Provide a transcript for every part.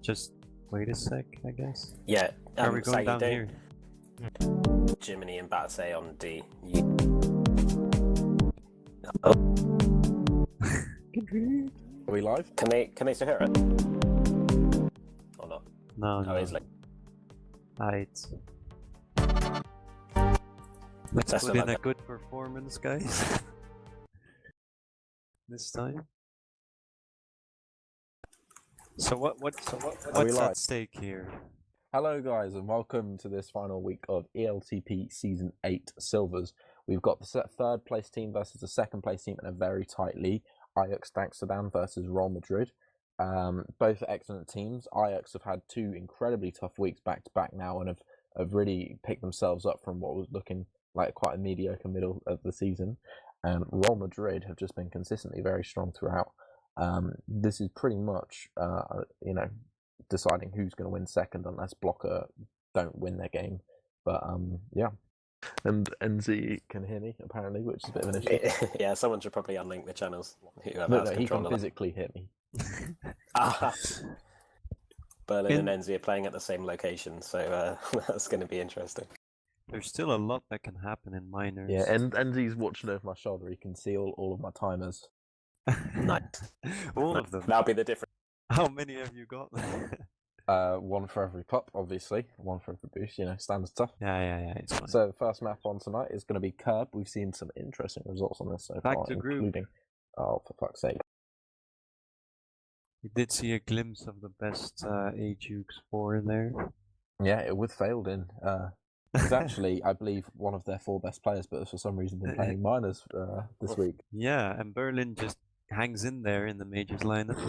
just wait a sec, I guess. Yeah. Are we going Saggy, down don't- here? Jiminy and Batsay on D. Are we live? Can they still hear it? Or not? No, Oh, no. it's like Alright. Let's That's put not in a bad. good performance, guys. This time. So what's live? at stake here? Hello, guys, and welcome to this final week of eLTP Season 8 Silvers. We've got the third place team versus the second place team in a very tight league. AJX Amsterdam versus Real Madrid. Both are excellent teams. AJX have had two incredibly tough weeks back to back now and have really picked themselves up from what was looking like quite a mediocre middle of the season. And Real Madrid have just been consistently very strong throughout. This is pretty much, deciding who's going to win second unless Blocker don't win their game. But yeah. And NZ can hear me apparently, which is a bit of an issue. Yeah, someone should probably unlink the channels. No, he can physically hear me. Berlin and NZ are playing at the same location, so that's going to be interesting. There's still a lot that can happen in minors. Yeah, and NZ's watching over my shoulder. He can see all of my timers. Nice. All of them. That'll be the difference. How many have you got? One for every pup, obviously. One for every boost, standard stuff. Yeah, it's fine. So the first map on tonight is going to be Curb. We've seen some interesting results on this so Back far, to group. including... Oh, for fuck's sake. We did see a glimpse of the best AJX 4 there. Yeah, it would failed in. It's actually, I believe, one of their four best players, but for some reason been playing minors this week. Yeah, and Berlin just hangs in there in the majors lineup.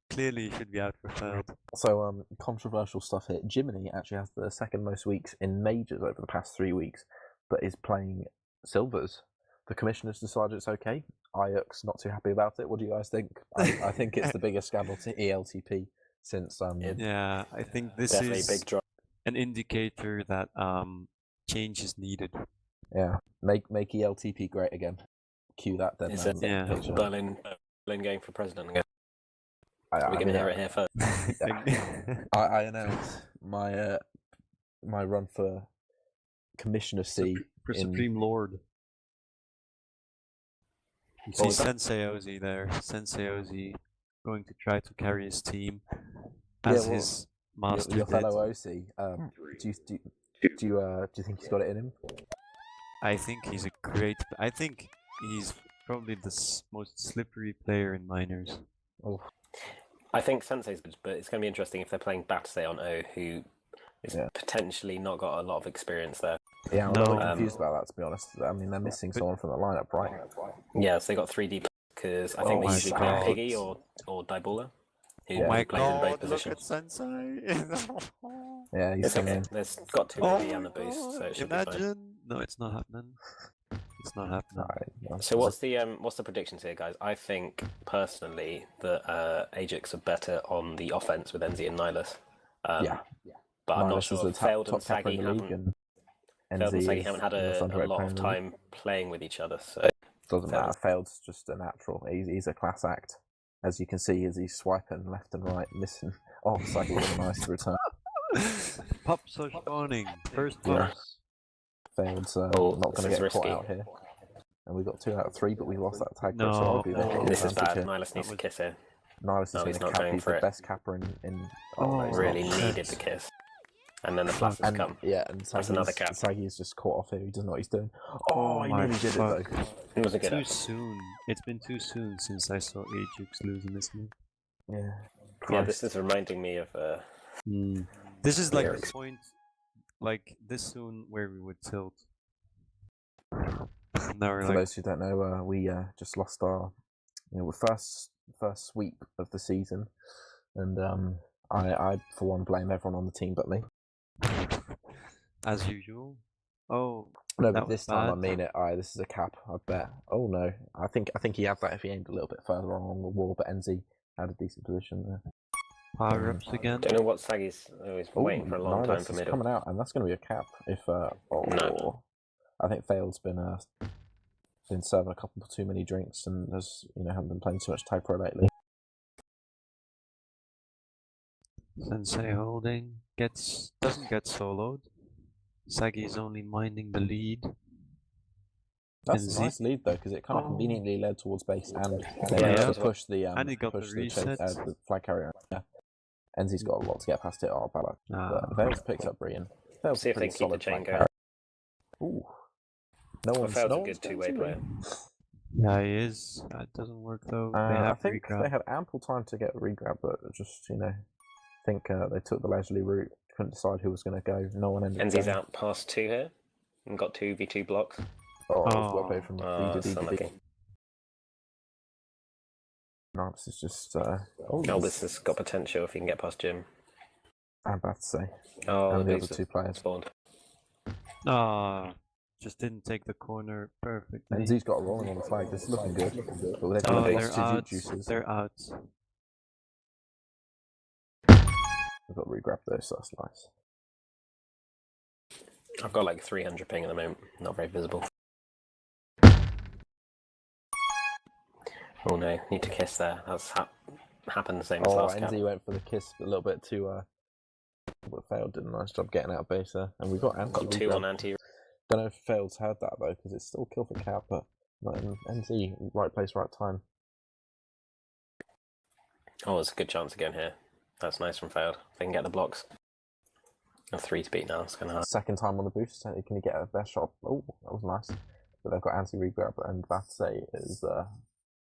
Clearly should be out for failed. So, controversial stuff here. Jiminy actually has the second most weeks in majors over the past 3 weeks, but is playing silvers. The commissioners decided it's okay. AJX not too happy about it. What do you guys think? I think it's the biggest scandal to eLTP since... Yeah, I think this Definitely is big drop. an indicator that change is needed. Yeah, make eLTP great again. Cue that then. Is it Yeah. picture. Berlin going for president again? I We're going to hear it here first. I announced my my run for Commissioner C For in... Supreme Lord. You What see was that? Sensei Ozzy there. Sensei Ozzy going to try to carry his team as his master your did. fellow OC. Do you think he's got it in him? I think he's a great... I think he's probably the most slippery player in minors. Oh, I think Sensei's good, but it's going to be interesting if they're playing Batsay on O, who is potentially not got a lot of experience there. yeah, I'm a No. little confused about that, to be honest. I mean, they're missing someone from the lineup, right? Yeah, so they got 3D because I think Oh they my usually play God. Piggy or Daibula, who Yeah. My plays in both God, look positions. at Sensei! Yeah, he's It's okay. coming in. There's got 2 Oh OB my and a boost, so God, it should be fine. imagine! No, it's not happening. It's not happening. Alright, So what's the predictions here, guys? I think personally that AJX are better on the offense with NZ and Nihilus. yeah. But I'm not Nihilus is sure. the If Failed top and capper Saggy in the league, haven't. and Failed and NZ Saggy is haven't had in the a Thunderbolt lot of Premier League. time playing with each other, so Doesn't Failed matter. Failed's just a natural. He's a class act. As you can see, as he's swiping left and right, missing. Oh, Saggy with a nice return. Pups are spawning. First Yeah. pups. Failed's Oh, not this going to is get caught risky. out here. And we got 2 out of 3, but we lost that tag No. break, so I'll be there. Oh, this is bad. Here. Nihilus needs to kiss here. Nihilus is No, going he's to not cap. going He's for the it. best capper in... Oh, no, he's Really not. needed the kiss. And then the flash has And come. yeah, and That's another cap. Saggy's just caught off here. He doesn't know what he's doing. Oh, Oh he my nearly did fuck. it though. It was a good Too up. soon. It's been too soon since I saw AJX losing this move. Yeah. Yeah, Christ. this is reminding me of This is like Lyrics. the point, like this soon where we would tilt. Now we're For like, those who don't know, we just lost our first sweep of the season, and I for one blame everyone on the team but me. as usual. Oh, No, that but was this time I bad. mean it. This is a cap. I bet. Oh no, I think he had that if he aimed a little bit further on the wall, but NZ had a decent position there. Power ups again. Don't know what Saggy's always been waiting for a long time Nihilus for is middle. coming out, and that's going to be a cap. If No. I think Failed's been serving a couple too many drinks, and haven't been playing too much Type Pro lately. Sensei holding. Doesn't get soloed. Sagi is only minding the lead. That's NZ. a nice lead though, because it kind of Oh. conveniently led towards base, and they Yeah, managed that's to push the And he got push the the, reset. the flag carrier. Yeah. NZ's got a lot to get past it. Oh, bad luck. But Vale's picked up Brian. Vale's See a if they pretty can keep the solid chain flag going. carrier. Ooh. No one's Fail's no a one's good two-way getting to player. him. Yeah, he is. It doesn't work though. They I have think regrab. they had ample time to get regrab, but just I think they took the leisurely route. Couldn't decide who was going to go. No one ended up NZ's going. out past 2 here and got 2v2 blocks. Oh, it was well played from Oh, that's unlucky. No, this is just. Albus has got potential if he can get past Jim. I'm about to say. Oh, And the other boost two players. spawned. Just didn't take the corner perfectly. NZ's got a rolling on the flag. This is looking good. But they've Oh, got they're lost two out. juices. They're out. They've got regrab though, so that's nice. I've got like 300 ping at the moment. Not very visible. Oh no, need to kiss there. That's happened the same as last cap. NZ went for the kiss a little bit too. But failed. Did a nice job getting out of base there, and we got anti. Got 2 on anti. Don't know if fail's heard that though, because it's still kill for cap, but not in NZ, right place, right time. Oh, there's a good chance again here. That's nice from Failed. They can get the blocks. A 3 to beat now. It's kind of hard. Second time on the boost, so can he get a best shot? Oh, that was nice. But they've got anti regrab, and Vatse has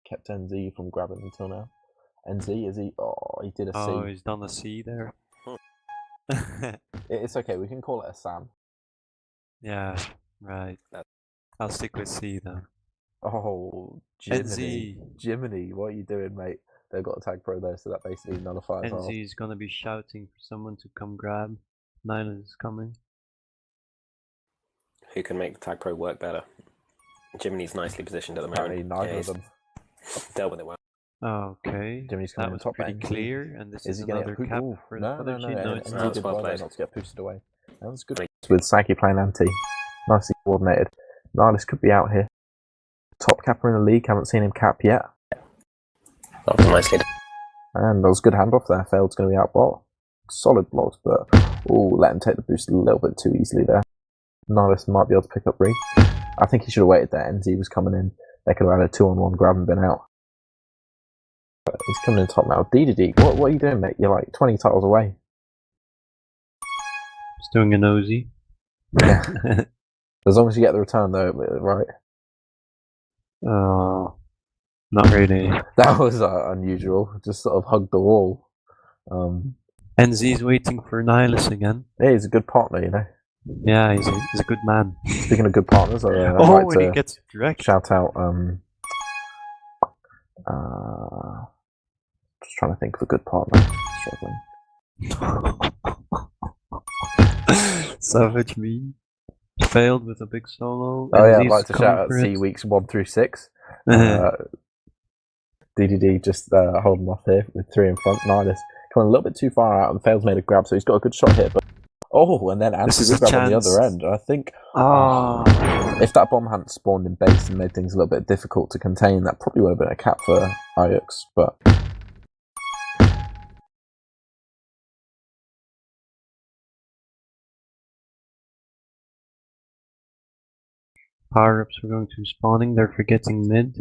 kept NZ from grabbing until now. NZ, is he? Oh, he did a C. Oh, he's done a C there. It's okay, we can call it a Sam. Yeah, right. I'll stick with C then. Oh, NZ. Jiminy, what are you doing, mate? They've got a tag pro there, so that basically nullifies our... NZ is gonna be shouting for someone to come grab. Nyland is coming. Who can make the tag pro work better? Jiminy's nicely positioned at the moment. Apparently neither of them. Dealt with it well. Okay. Jiminy's That coming in was top pretty end. clear, and this is he getting another a cap Ooh, for no, the no, other no, team. No, and it's NZ not. did well well there played. not to get boosted away. That was good. With Saki playing anti. Nicely coordinated. Niles could be out here. Top capper in the league, haven't seen him cap yet. That was nicely done. And that was a good handoff there. Failed's going to be out bot. Solid blocks, but let him take the boost a little bit too easily there. Niles might be able to pick up Reed. I think he should have waited there. NZ was coming in. They could have had a 2-on-1 grab and been out. But he's coming in top now. DDD, what are you doing, mate? You're like 20 titles away. Just doing a nosy. Yeah. As long as you get the return, though, right? Not really. That was unusual. Just sort of hugged the wall. NZ's waiting for Nihilus again. Yeah, he's a good partner, you know. Yeah, he's a good man. Speaking of good partners, I'd Oh, like and he to gets direct. shout out. Just trying to think of a good partner. Struggling. Savage me. Failed with a big solo. Oh yeah, I'd NZ's like to coming shout out for C it. weeks 1 through 6. DDD just holding off here with 3 in front. Nihilus coming a little bit too far out, and Fail's made a grab, so he's got a good shot here. But and then This is anti a grab on the other chance. end. I think Ah. if that bomb hadn't spawned in base and made things a little bit difficult to contain, that probably would have been a cap for AJX. But Power ups are going to spawning. They're forgetting mid.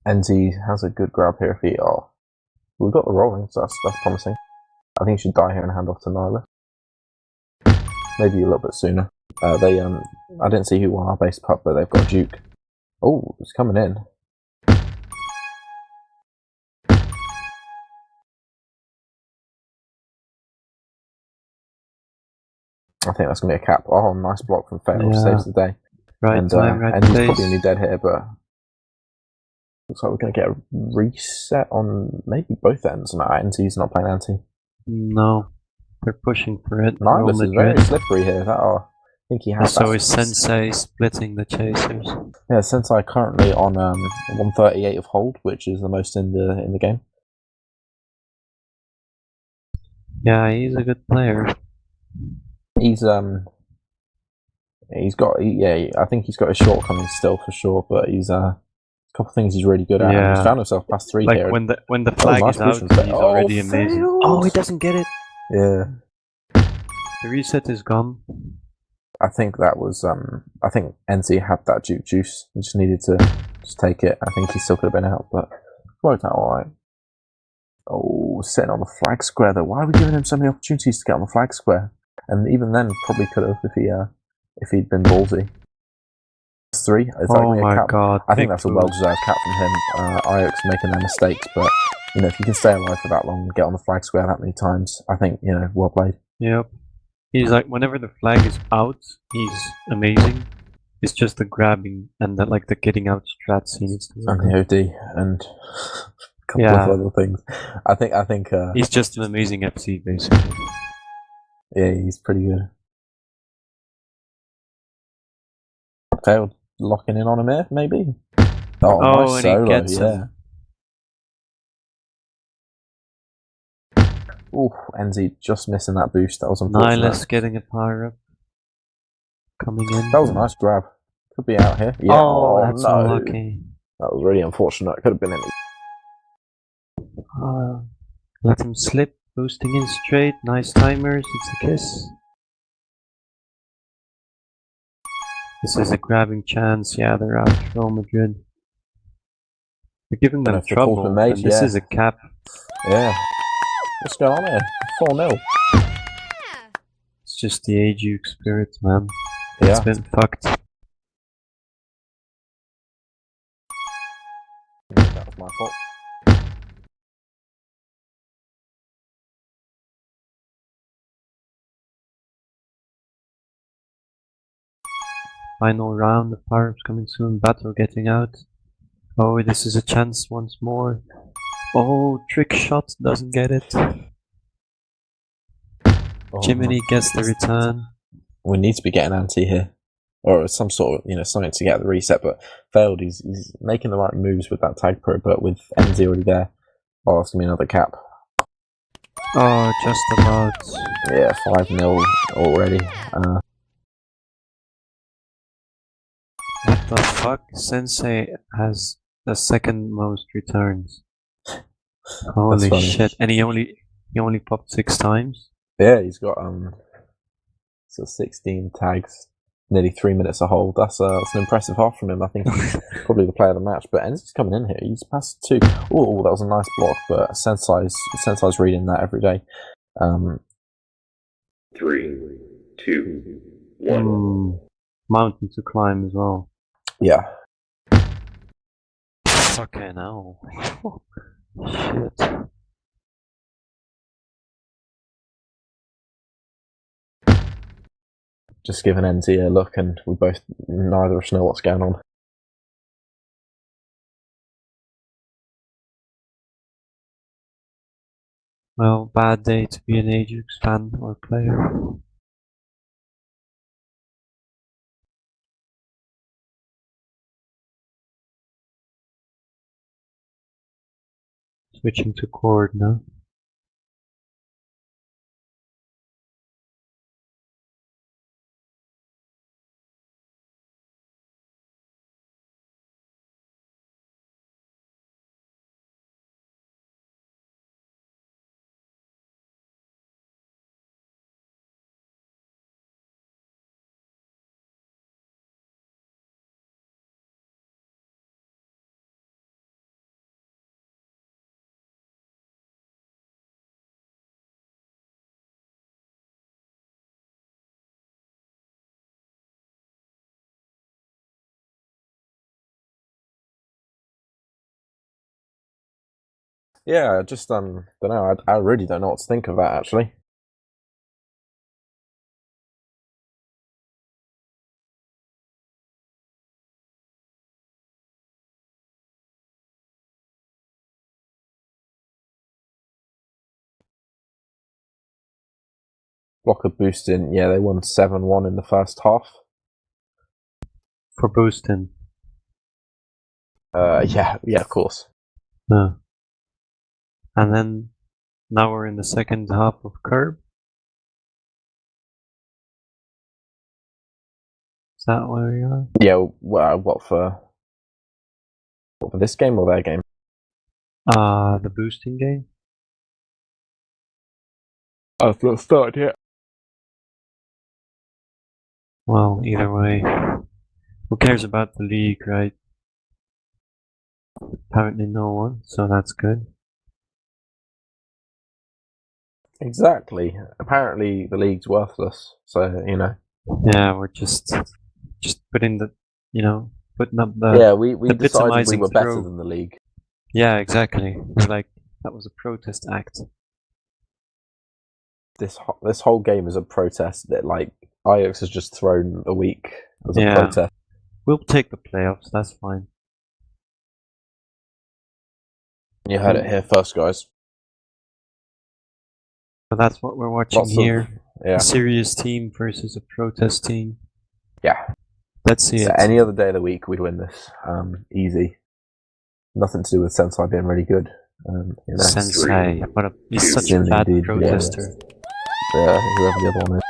NZ has a good grab here. If he we've got the rolling, so that's promising. I think he should die here and hand off to Nyla. Maybe a little bit sooner. I didn't see who won our base pup, but they've got Duke. Oh, it's coming in. I think that's gonna be a cap. Oh, nice block from Fail, Yeah. saves the day. Right And time, right NZ's place. probably gonna be dead here, but looks like we're gonna get a reset on maybe both ends. No, NZ's not playing anti. No, they're pushing for it. Nihilus is very Madrid. slippery here. I think he has So that. is Sensei splitting the chasers. Yeah, Sensei currently on 138 of hold, which is the most in the game. Yeah, he's a good player. He's I think he's got his shortcomings still for sure, but he's a couple of things he's really good at. And he's found himself past 3 Like here. when the flag nice is out, push from he's Fail. already Oh, amazing. Failed! Oh, he doesn't get it. Yeah. The reset is gone. I think that was I think NC had that juice. He just needed to just take it. I think he still could have been out, but worked out alright. Oh, sitting on the flag square though. Why are we giving him so many opportunities to get on the flag square? And even then, probably could have if he'd been ballsy. 3. Is that Oh gonna be a my cap? god. I think big that's a boost. well-deserved cap from him. AJX making their mistakes, but you know, if you can stay alive for that long and get on the flag square that many times, I think, you know, well played. Yep. He's like, whenever the flag is out, he's amazing. It's just the grabbing and the getting out strats he needs to work And on. the OD and a couple Yeah. of other things. I think He's just an amazing FC, basically. yeah, he's pretty good. Failed locking in on him here, maybe. Oh, Oh, nice and he solo, gets yeah. him. Ooh, NZ just missing that boost. That was unfortunate. Nihilus getting a power up. Coming in. That was a nice grab. Could be out here. Yeah. Oh, that's no. unlucky. That was really unfortunate. Could have been any. Let him slip. Boosting in straight. Nice timers. It's a kiss. This is a grabbing chance. Yeah, they're out. Real Madrid. They're giving them if the call's trouble. been made, And this yeah. is a cap. Yeah. What's going on here? 4-0. It's just the AJX spirit, man. Yeah. It's been fucked. That was my fault. Final round. The power-up's coming soon. Battle getting out. Oh, this is a chance once more. Oh, trick shot. Doesn't get it. Oh, Jiminy gets the return. We need to be getting anti here, or some sort of, you know, something to get the reset. But failed. He's making the right moves with that tag pro, but with NZ already there, oh, that's gonna be another cap. Oh, just about. Yeah, 5-0 already. What the fuck? Sensei has the second most returns. Holy funny. shit! And he only popped 6 times. Yeah, he's got 16 tags, nearly 3 minutes a hold. That's an impressive half from him. I think he's probably the player of the match. But Enzo's coming in here. He's passed 2. Oh, that was a nice block. But Sensei's reading that every day. 3, 2, 1. Mountain to climb as well. Yeah. Fucking hell. Shit. Just giving NZ a look, and neither of us know what's going on. Well, bad day to be an AJX fan or player. Switching to chord now. Yeah, just don't know. I really don't know what to think of that, actually. Blocker boosting. Yeah, they won 7-1 in the first half. For boosting. Yeah, of course. And then now we're in the second half of curb. Is that where we are? Yeah, well, what for this game or their game? The boosting game. I've not started yet. Well, either way, who cares about the league, right? Apparently no one, so that's good. Exactly. Apparently the league's worthless. So, you know. Yeah, we're just putting the, putting up the Yeah, we decided we epitomizing were better throw. than the league. Yeah, exactly. We're like, that was a protest act. This whole game is a protest that, like, Ajax has just thrown a week as a Yeah. protest. We'll take the playoffs, that's fine. You heard it here first, guys. But that's what we're watching Lots here. Yeah. A serious team versus a protest team. Yeah. Let's see it. Any other day of the week, we'd win this. Easy. Nothing to do with Sensei being really good. Sensei. He's such a Extremely bad indeed, protester. Yeah, whoever the other one is.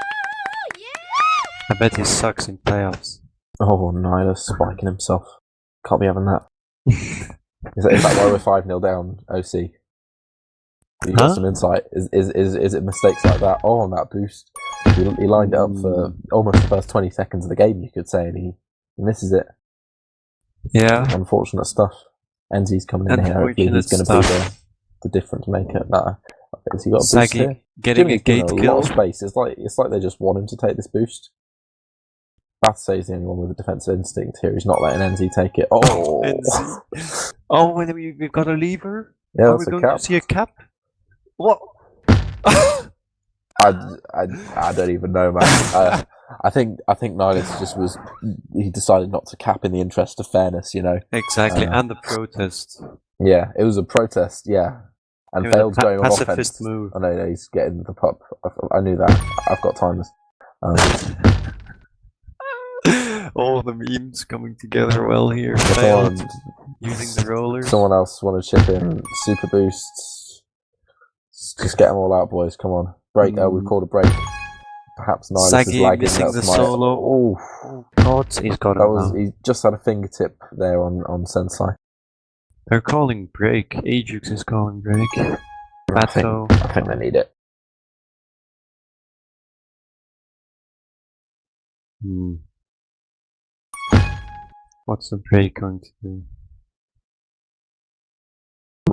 I bet he sucks in playoffs. Oh, Nyla spiking himself. Can't be having that. Is that why we're 5-0 down, OC? You got some insight. Is it mistakes like that? Oh, on that boost. He lined it up for almost the first 20 seconds of the game, you could say, and he misses it. Yeah. Unfortunate stuff. Enzi's coming in here. Hopefully he's going to be the difference maker. Has he got a boost here? Getting a gate a kill. lot of space. It's like they just want him to take this boost. Bathse is the only one with a defensive instinct here. He's not letting NZ take it. Oh, NZ. Oh, when we've got a lever? Yeah, are we going to see a cap? What? I don't even know, man. I think Nihilus just he decided not to cap in the interest of fairness, you know. Exactly, and the protest. Yeah, it was a protest, yeah. And failed going on offense. Move. I know he's getting the pup. I knew that. I've got timers. All the memes coming together well here. Using the rollers. Someone else want to chip in super boosts. Just get them all out, boys. Come on. Break. We've called a break. Perhaps Nihilus is lagging. Missing the solo. Oh God, he's got it. He just had a fingertip there on Sensei. They're calling break. AJX is calling break. I think they need it. What's the break going to do?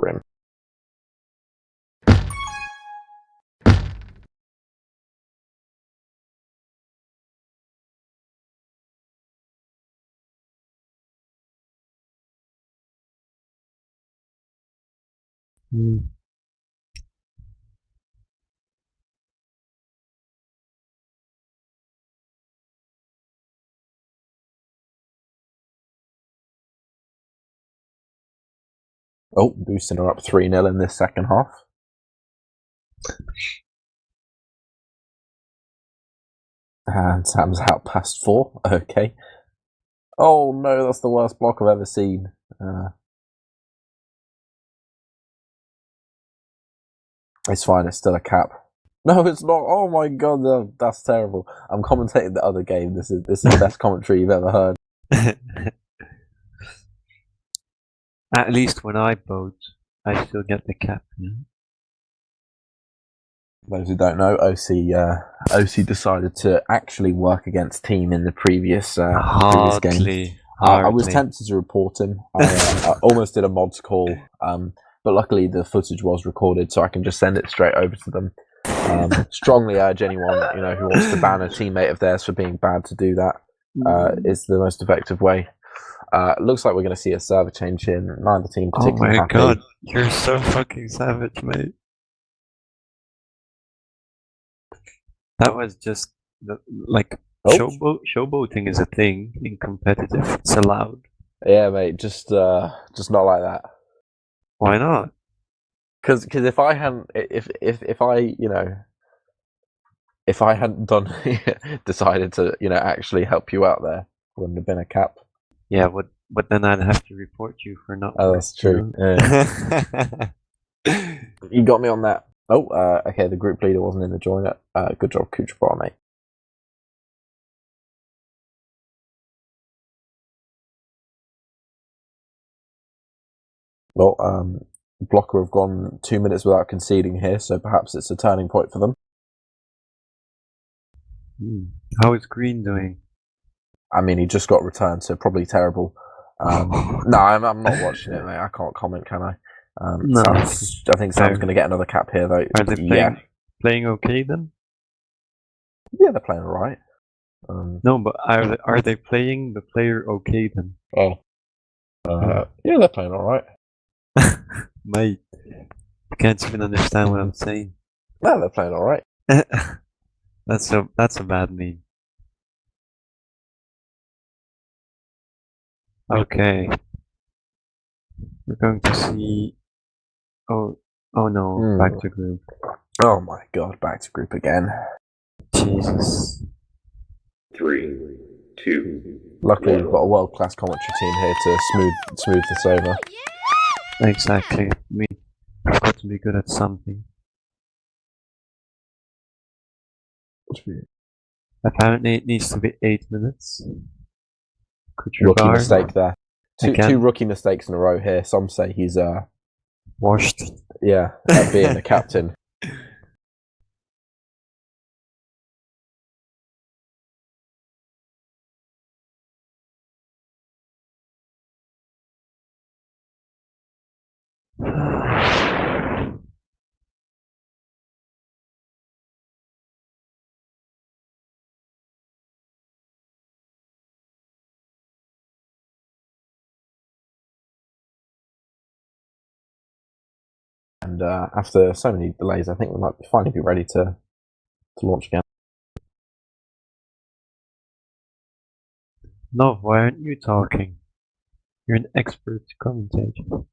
Rim. Oh, boosting her up 3-0 in this second half. And Sam's out past 4. Okay. Oh no, that's the worst block I've ever seen. It's fine, it's still a cap. No, it's not. Oh my god, no, that's terrible. I'm commentating the other game. This is the best commentary you've ever heard. At least when I vote, I still get the cap. Yeah? Those who don't know, OC decided to actually work against Team in the previous game. I was tempted to report him. I almost did a mods call, but luckily the footage was recorded, so I can just send it straight over to them. Strongly urge anyone who wants to ban a teammate of theirs for being bad to do that. It's the most effective way. Looks like we're going to see a server change here. Neither team particularly happy. Oh my god, you're so fucking savage, mate. That was just showboating is a thing in competitive. It's allowed. Yeah, mate. Just not like that. Why not? Because if I hadn't if I hadn't done decided to actually help you out there, wouldn't have been a cap. Yeah, but then I'd have to report you for not. Oh, that's true. Yeah. You got me on that. Oh, okay. The group leader wasn't in the joiner. Good job, Kuchbar, mate. Well, Blocker have gone 2 minutes without conceding here, so perhaps it's a turning point for them. How is Green doing? I mean, he just got returned, so probably terrible. No, I'm not watching it, mate. I can't comment, can I? No. I think Sam's going to get another cap here, though. Are they playing okay then? Yeah, they're playing all right. No, but are they playing the player okay then? Oh. Yeah, they're playing all right. Mate, you can't even understand what I'm saying. No, they're playing all right. That's a bad meme. Okay. We're going to see. Oh no! Back to group. Oh my god! Back to group again. Jesus. 3, 2. Luckily, we've got a world-class commentary team here to smooth this over. Exactly. I mean, I've got to be good at something. Apparently, it needs to be 8 minutes. Rookie mistake there. Two rookie mistakes in a row here. Some say he's washed. Yeah, at being the captain. And after so many delays, I think we might finally be ready to launch again. No, why aren't you talking? You're an expert commentator.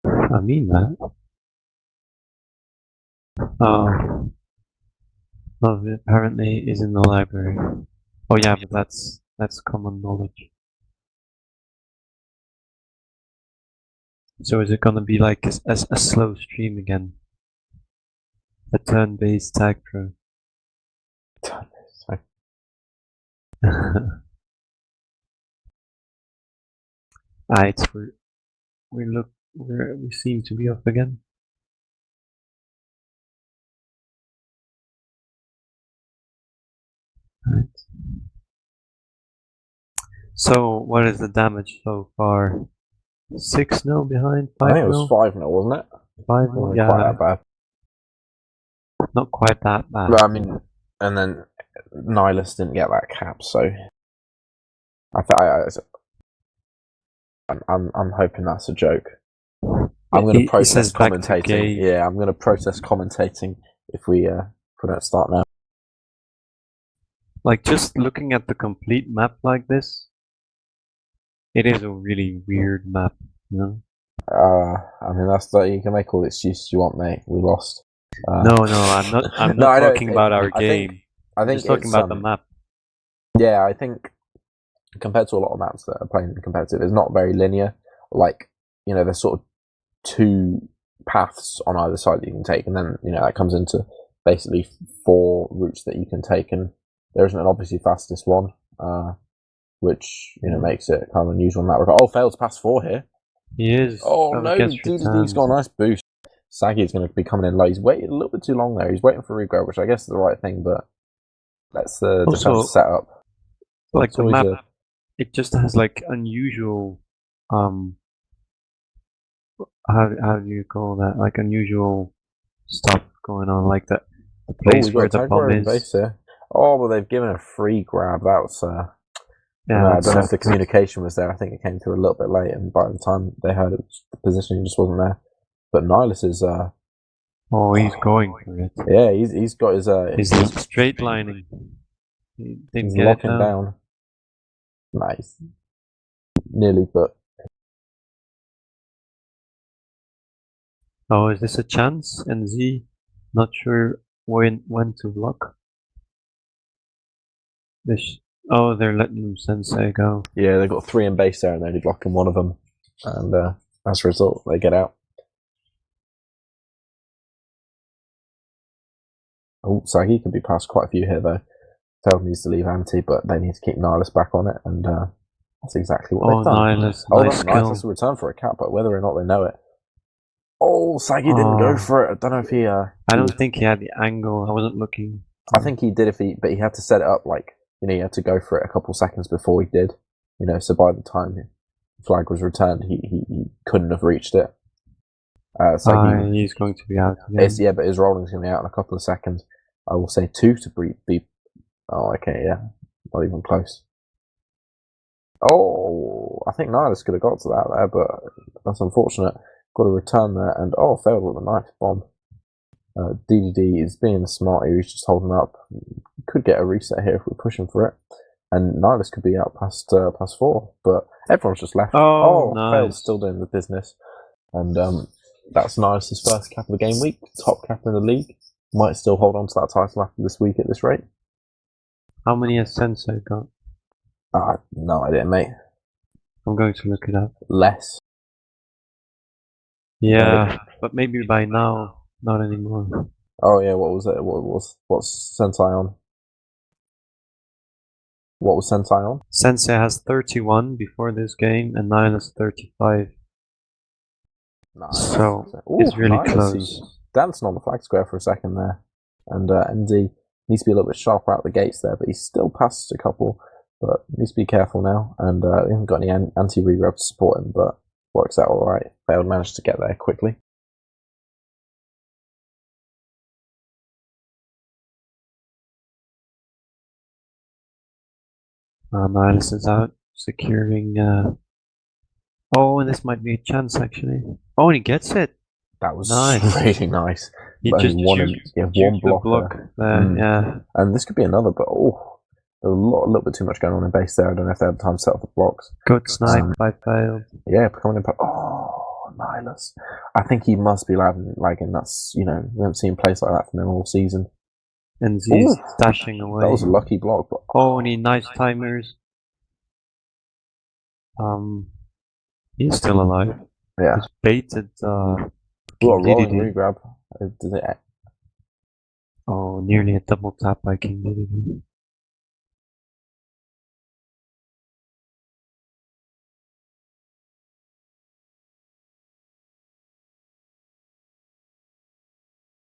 I mean that. Oh. Love apparently is in the library. Oh yeah, but that's common knowledge. So is it gonna be like a slow stream again? A turn-based tag pro. Alright, we seem to be off again. Right. So what is the damage so far? 6-0 behind, 5-0? I think it was 5-0, wasn't it? 5-0, yeah. Quite that bad. Not quite that bad. But, I mean, and then Nihilus didn't get that cap, so I'm hoping that's a joke. I'm going to protest commentating. Yeah, I'm going to protest commentating if we don't start now. Like, just looking at the complete map like this, it is a really weird map, you know? I mean, you can make all the excuses you want, mate. We lost. No, I'm not talking about our game. I'm just talking about the map. Yeah, I think compared to a lot of maps that are playing competitive, it's not very linear. Like, you know, there's sort of 2 paths on either side that you can take, and then, you know, that comes into basically 4 routes that you can take, and there isn't an obviously fastest one, which, you know, makes it kind of unusual in that regard. Oh, failed to pass 4 here. He is. Oh no, DDD's got a nice boost. Saggy's going to be coming in low. He's waited a little bit too long there. He's waiting for regrab, which I guess is the right thing, but that's the defense setup. Like the map, it just has like unusual, how do you call that? Like unusual stuff going on, like the place where the bomb is. Oh, well, they've given a free grab. That was yeah. I don't know if the communication was there. I think it came through a little bit late, and by the time they heard it, the positioning just wasn't there. But Nihilus is. Oh, he's going for it. Yeah, he's got his. He's straight lining. He's locking down. Nice. Nearly, but. Oh, is this a chance? And Z, not sure when to block. Oh, they're letting Sensei go. Yeah, they've got 3 in base there, and they're only blocking 1 of them, and as a result, they get out. Oh, so he can be past quite a few here, though. Feld needs to leave anti, but they need to keep Nihilus back on it, and that's exactly what they've done. Nihilus, nice skill. That's a return for a cap, but whether or not they know it, Oh, Sagi didn't go Oh. for it. I don't know if he. I don't think he had the angle. I wasn't looking. I think he did but he had to set it up like, he had to go for it a couple seconds before he did. So by the time the flag was returned, he couldn't have reached it. So he's going to be out again. but his rolling's going to be out in a couple of seconds. I will say 2 to be. Oh, okay, yeah, not even close. Oh, I think Nihilus could have got to that there, but that's unfortunate. Got to return there, and failed with a nice bomb. DDD is being smart here. He's just holding up. Could get a reset here if we're pushing for it, and Nihilus could be out past 4. But everyone's just left. Nice. Failed, still doing the business, and that's Nihilus's first cap of the game week. Top capper in the league. Might still hold on to that title after this week at this rate. How many has Sensei got? No idea, mate. I'm going to look it up. Less. Yeah, but maybe by now, not anymore. Oh yeah, what was it? What's Sensei on? What was Sensei on? Sensei has 31 before this game, and Nihilus 35. Nice. So it's really nice. close. He's dancing on the flag square for a second there, and MD needs to be a little bit sharper out the gates there, but he's still passed a couple. But needs to be careful now, and we haven't got any anti-regrab to support him, but works out all right. Failed managed to get there quickly. Nihilus is out, securing. And this might be a chance actually. Oh, and he gets it. That was nice. Really nice. He but just one block there. Yeah. And this could be another, but there's a little bit too much going on in base there. I don't know if they have time to set up the blocks. Good snipe by Failed. Yeah, coming in. Nihilus. I think he must be lagging. That's, we haven't seen plays like that from him all season. And he's dashing away. That was a lucky block. But, and he nice timers. He's still alive. Yeah. He's baited. Rolling regrab. Did it? Nearly a double tap by King DDD.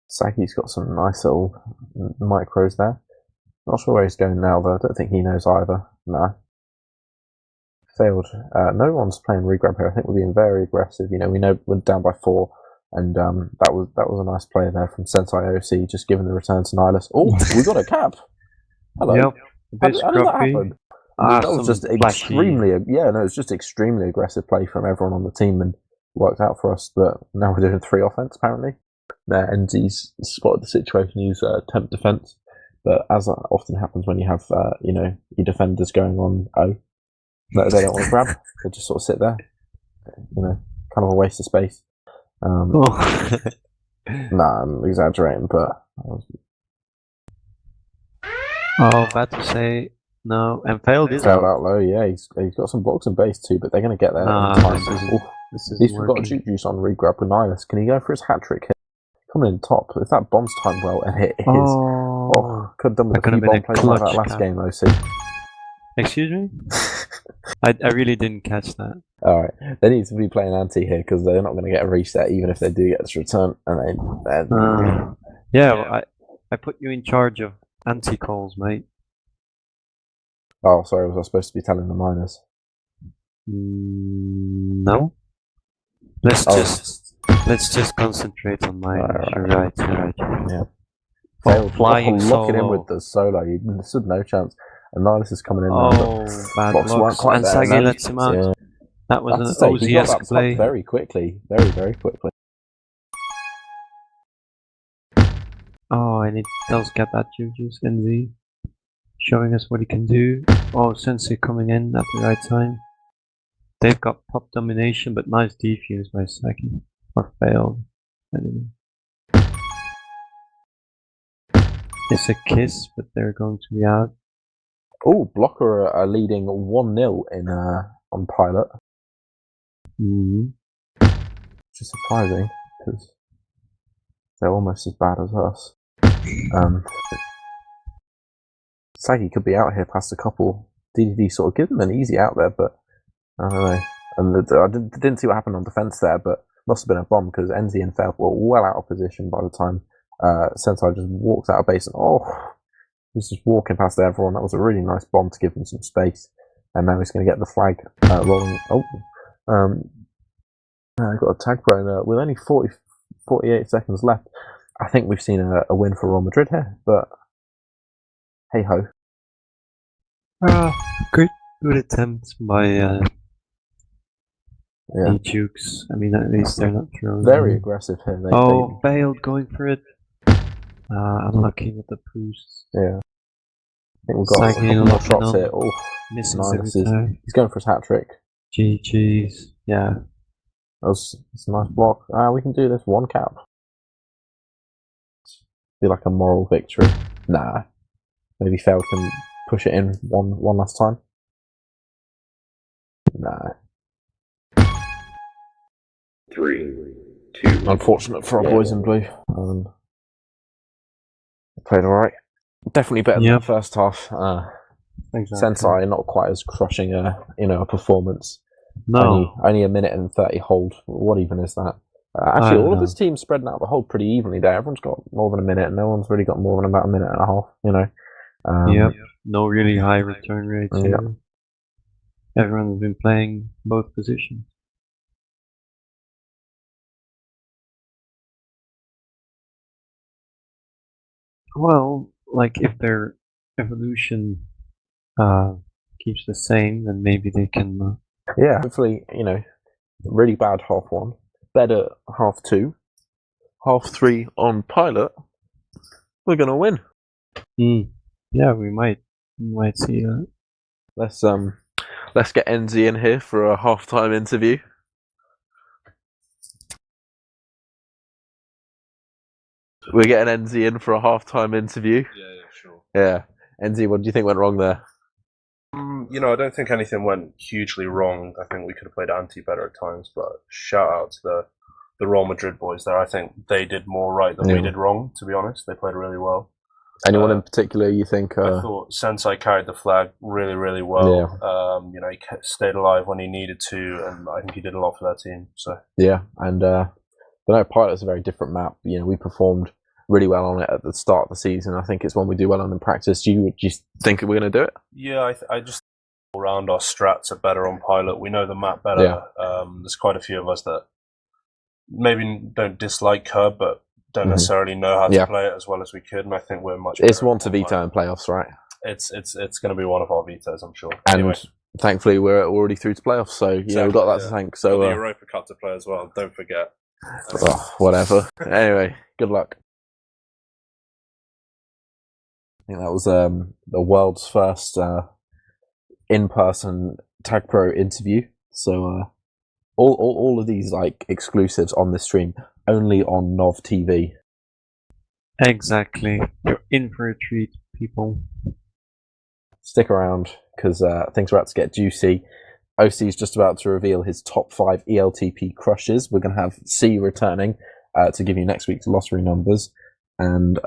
Saki's got some nice little micros there. Not sure where he's going now, though. I don't think he knows either. No. Failed. No one's playing regrab here. I think we're being very aggressive. We know we're down by 4, and that was a nice play there from Sensei OC, just giving the return to Nihilus. Oh, we got a cap. Hello. Yep. A bit How did that happen? That was just extremely. Flashy. It's just extremely aggressive play from everyone on the team, and worked out for us. But now we're doing 3 offense apparently. There, NZ's spotted the situation. He's temp defense, but as often happens when you have your defenders going on they don't want to grab. They just sort of sit there. Kind of a waste of space. Nah, I'm exaggerating, but. Bad to say. No, and Failed out low. Yeah, he's got some blocks and base too, but they're going to get there. This is He's got a juke juice on regrab with Nihilus. Can he go for his hat trick here? Coming in top. If that bomb's timed well, and it is. Could have done with a few bomb plays like that last game, though. See. Excuse me? I really didn't catch that. Alright, they need to be playing anti here because they're not going to get a reset even if they do get this return. And I put you in charge of anti calls, mate. Oh, sorry, was I supposed to be telling the miners? No. Let's just concentrate on miners. You're right. Yeah. Flying locking in solo. with the solo. You stood no chance. And Nihilus is coming in bad blocks. And there, Sagi lets him out. Yeah. That was That's an he got that OZS play. very quickly. Very, very quickly. And it does get that juice in the showing us what he can do. Sensei coming in at the right time. They've got pop domination, but nice defuse by Sagi. Or Failed. It's a kiss, but they're going to be out. Blocker are leading 1-0 in on Pilot. Which is surprising because they're almost as bad as us. Sagi could be out here past a couple. DDD sort of give them an easy out there, but I don't know. And I didn't see what happened on defense there, but must have been a bomb because NZ and Fel were well out of position by the time Sensei just walked out of base and he's just walking past everyone. That was a really nice bomb to give him some space. And now he's going to get the flag rolling. I've got a tag pro with only 48 seconds left. I think we've seen a win for Real Madrid here, but hey ho. Good attempt by AJX. I mean, at least they're not throwing. Very aggressive here. Bailed going for it. Unlucky with the boosts. Yeah. I think we've got a couple more shots here. Missing nice. He's going for his hat trick. GG's. Yeah. It's a nice block. We can do this one cap. Be like a moral victory. Nah. Maybe Fel can push it in one last time. Nah. 3, 2. Unfortunate for our boys in blue. They played alright. Definitely better than the first half. Exactly. Sensei not quite as crushing a performance. No. Only a minute and 30 hold. What even is that? Actually, all of his teams spreading out the hold pretty evenly there. Everyone's got more than a minute, and no one's really got more than about a minute and a half. No really high return rates. Yeah. Everyone's been playing both positions. Well, like if their evolution keeps the same, then maybe they can. Hopefully, really bad half one, better half two, half three on pilot. We're gonna win. Yeah, we might see that. Let's get NZ in here for a halftime interview. We're getting NZ in for a halftime interview. Yeah, sure. Yeah, NZ, what do you think went wrong there? I don't think anything went hugely wrong. I think we could have played anti better at times, but shout out to the Real Madrid boys there. I think they did more right than we did wrong, to be honest. They played really well. Anyone in particular you think? I thought Sensei carried the flag really, really well. Yeah. He stayed alive when he needed to, and I think he did a lot for that team. So yeah, and Pilot's a very different map. We performed really well on it at the start of the season. I think it's one we do well on in practice. Do you think we're going to do it? Yeah, I just all around our strats are better on Pilot. We know the map better. Yeah. There's quite a few of us that maybe don't dislike Curb, but don't necessarily know how to play it as well as we could. And I think we're much better. It's one to veto in playoffs, right? It's going to be one of our vetoes, I'm sure. And anyway, thankfully we're already through to playoffs, so we've got that to thank. So the Europa Cup to play as well. Don't forget. Whatever. Anyway, good luck. I think that was the world's first in-person Tag Pro interview. So all of these exclusives on this stream only on Nov TV. Exactly. You're in for a treat, people. Stick around because things are about to get juicy. OC is just about to reveal his top 5 eLTP crushes. We're going to have C returning to give you next week's lottery numbers, and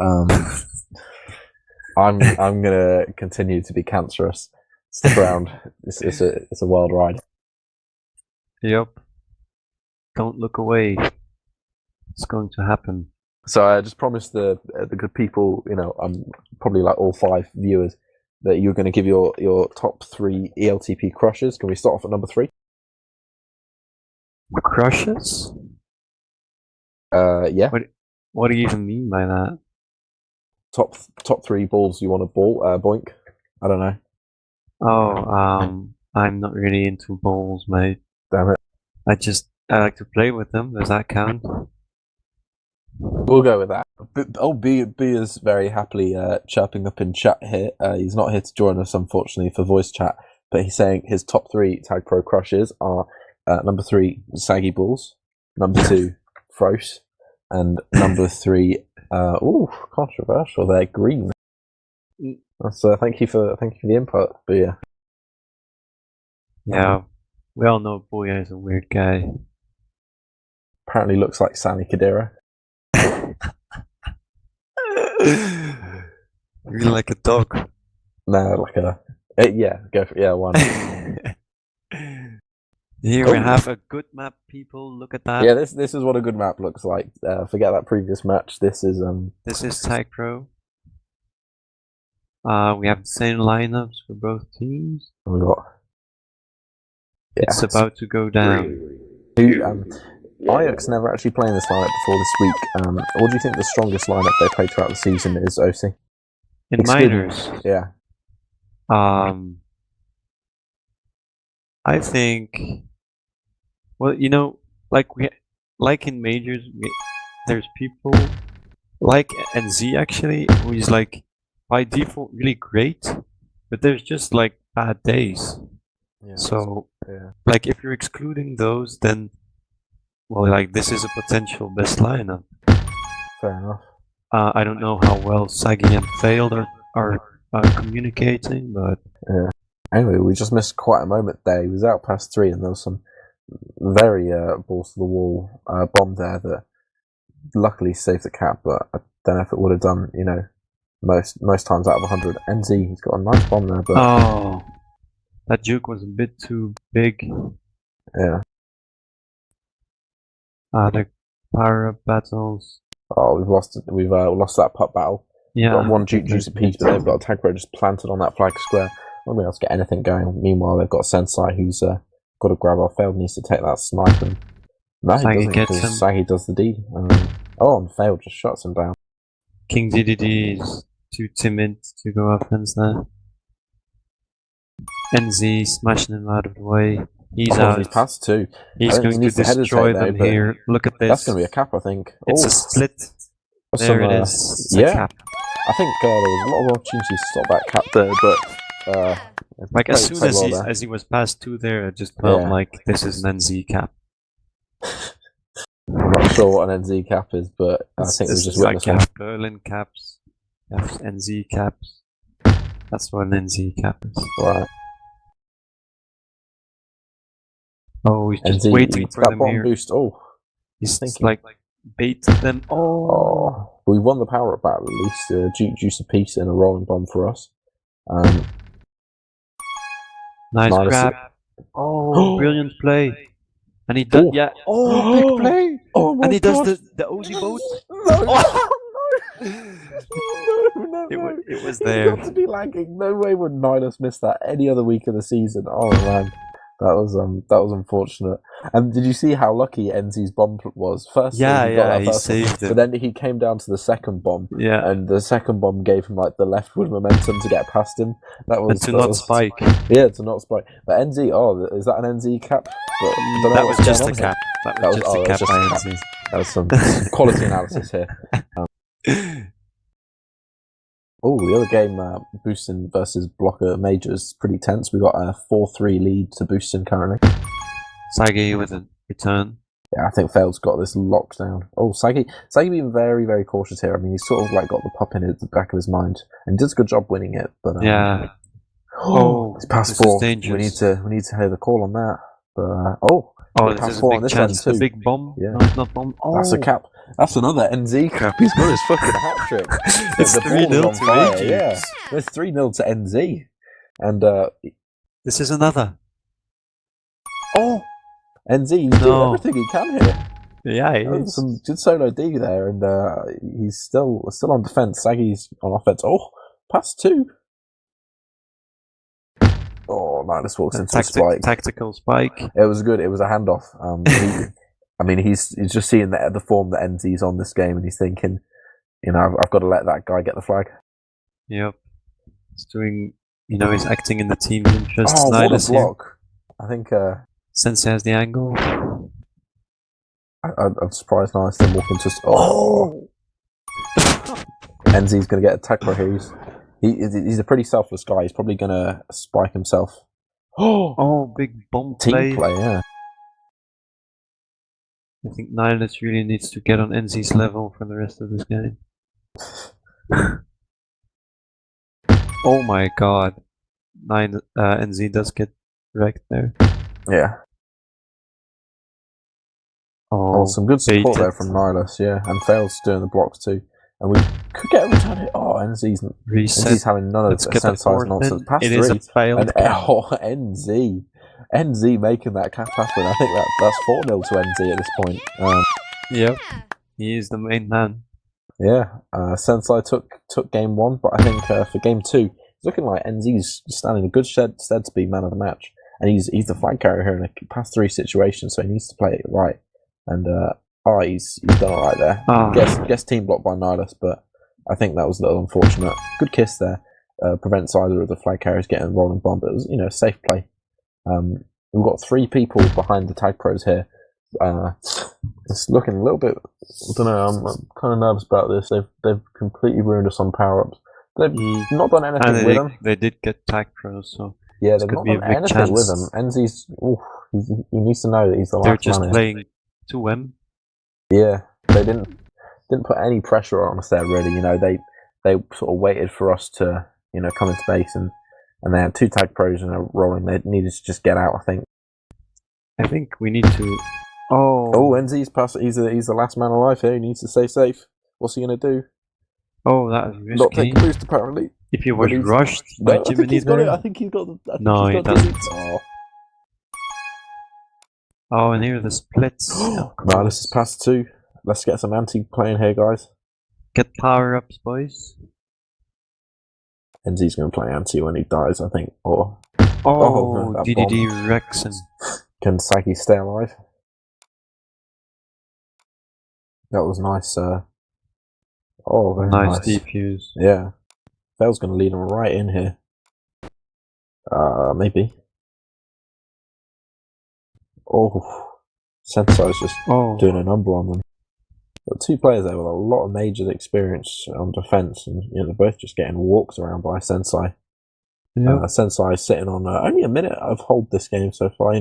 I'm going to continue to be cancerous. Stick around. It's a wild ride. Yep. Don't look away. It's going to happen. So I just promised the good people, probably like all 5 viewers, that you're going to give your top 3 eLTP crushes. Can we start off at number 3? Crushes? Yeah. What do you even mean by that? Top 3 balls you want to boink? I don't know. I'm not really into balls, mate. Damn it. I like to play with them. Does that count? We'll go with that. B is very happily chirping up in chat here. He's not here to join us, unfortunately, for voice chat, but he's saying his top 3 Tag Pro crushes are number 3, Saggy Balls, number 2, Frost, and number 3, controversial there, Green. So thank you for the input, but yeah. Yeah, we all know Boya is a weird guy. Apparently looks like Sami Khedira. Really like a dog. No, like go for why not? Here Oh. we have a good map, people. Look at that. Yeah, this is what a good map looks like. Forget that previous match. This is This is Tag Pro. We have the same lineups for both teams. we got. Yeah, It's about to go down. Ajax never actually playing this lineup before this week. What do you think the strongest lineup they played throughout the season is, OC? In Excluding- minors, Yeah. I think. Well, you know, like in majors, there's people like NZ actually, who is like by default really great, but there's just like bad days. Yeah. So, yeah. like if you're excluding those, then well, like this is a potential best lineup. Fair enough. I don't know how well Sagi and Failed are communicating, but Anyway, we just missed quite a moment there. He was out past 3, and there was some very balls to the wall bomb there that luckily saved the cap, but I don't know if it would have done, you know, most times out of 100. NZ, he's got a nice bomb there, but oh, that juke was a bit too big. yeah. The power up battles. Oh, we've lost that putt battle. Yeah. Got one juice apiece, but they've got a tag pro just planted on that flag square. Not being able to get anything going. Meanwhile, they've got Sensei who's got to grab our Failed, needs to take that snipe, and no, he Sagi doesn't, gets because him. Sagi does the deed. And Failed just shuts him down. King DDD is too timid to go offense there. NZ smashing him out of the way. He's out. He's past 2. He's I think he going to needs to hesitate destroy though, them but here. Look at this. That's going to be a cap, I think. It's Oh, a split. that's There some, it is. It's a yeah. cap. I think there was a lot of opportunities to stop that cap there, but Like as played soon as well he there. as he was past 2 there, I just felt Yeah. like this is an NZ cap. I'm not sure what an NZ cap is, but I think we It's just like witnessed you one. have Berlin caps, you have NZ caps. That's what an NZ cap is. Right. Oh, he's just NZ, waiting for that them bottom here. boost. Oh, He's thinking. like baited them. Oh, we won the power up battle at least. Juice a piece and a rolling bomb for us. nice Nice. grab. Oh, brilliant play. And he does, Oh. yeah. Oh, big play. Oh my And he god! does the Aussie boat. No, It was He's there. got to be lagging. No way would Nihilus miss that any other week of the season. Oh man, that was unfortunate. And did you see how lucky NZ's bomb was? First, Yeah, he got that he first one, saved it. but then he came down to the second bomb, Yeah. and the second bomb gave him like the leftward momentum to get past him. That was And to that not was- spike. Yeah, to not spike. But NZ, is that an NZ cap? But I don't know That what's was just going a on here. cap. That That was was- just oh, a that was cap just by a cap. NZ. That was some quality analysis here. Oh, the other game, Boostin versus Blocker Majors, pretty tense. We got a 4-3 lead to Boostin currently. Sagi with a return. Yeah, I think Failed's got this locked down. Oh, Sagi being very, very cautious here. I mean, he's sort of like got the pup in the back of his mind, and he does a good job winning it. But Yeah. oh, it's past this is 4. dangerous. We need to hear the call on that. But Oh, past this is a 4 on big this chance. end A too. big bomb. Yeah. No, it's not bomb. Oh, That's a cap. That's another NZ cap. He's got his fucking hat trick. It's The ball is 3-0 on to fire, AJX. Yeah, there's 3-0 to NZ, and This is another. oh, NZ, he's No. doing everything he can here. Yeah, it That was is. some good solo D there, and he's still on defense. Sagi's on offense. Oh, pass 2. Oh, Nihilus walks into a spike. Tactical spike. It was good. It was a handoff. I mean, he's just seeing the form that NZ's on this game, and he's thinking, you know, I've got to let that guy get the flag. Yep. He's doing, he's acting in the team's interest. Oh, what a Nihilus here. block! I think Sensei has the angle. I'm surprised Nihilus didn't walk into. Oh, NZ's going to get a tackle here. He's a pretty selfless guy. He's probably going to spike himself. Oh, big bomb Team play, yeah. I think Nihilus really needs to get on NZ's level for the rest of this game. Oh my god. NZ does get wrecked there. Yeah. Oh, Some good support baited. there from Nihilus, yeah. And Fails doing the blocks too. And we could get a return hit. Oh, NZ's reset. having none of Let's the get the Sensei's fourth nonsense. in. Pass It 3. is a failed. And NZ. NZ making that cap happen. I think that's 4-0 to NZ at this point. Yep. He is the main man. Yeah, Sensei took game 1, but I think for game 2, it's looking like NZ's standing in good stead to be man of the match. And he's the flag carrier here in a pass 3 situation, so he needs to play it right. And he's done alright there. Gets team blocked by Nihilus, but I think that was a little unfortunate. Good kiss there. Prevents either of the flag carriers getting a rolling bomb, but it was a safe play. We've got 3 people behind the tag pros here. It's looking a little bit. I don't know. I'm kind of nervous about this. They've completely ruined us on power ups. They've not done anything with them. They did get tag pros, so yeah, they've not done anything with them. Enzi's, he needs to know that he's the last man. They're just playing 2M. Yeah, they didn't put any pressure on us there. Really, they sort of waited for us to come into base and they had 2 tag pros and are rolling. They needed to just get out. I think we need to. Oh, NZ's pass. He's the last man alive here. He needs to stay safe. What's he gonna do? Oh, that is risky. Not take a boost apparently. If he was rushed by Jiminy there. I think he's got the. No, he doesn't. Oh, and here are the splits. No, this is pass 2. Let's get some anti playing here, guys. Get power ups, boys. NZ's gonna play anti when he dies, I think. Or DDD Rex and can Saki stay alive? That was nice. Very nice defuse. Yeah, Fail's going to lead him right in here. Maybe. Sensei's just doing a number on them. Got 2 players there with a lot of major experience on defense, and they're both just getting walked around by Sensei. Yep. Sensei sitting on only a minute of hold this game so far.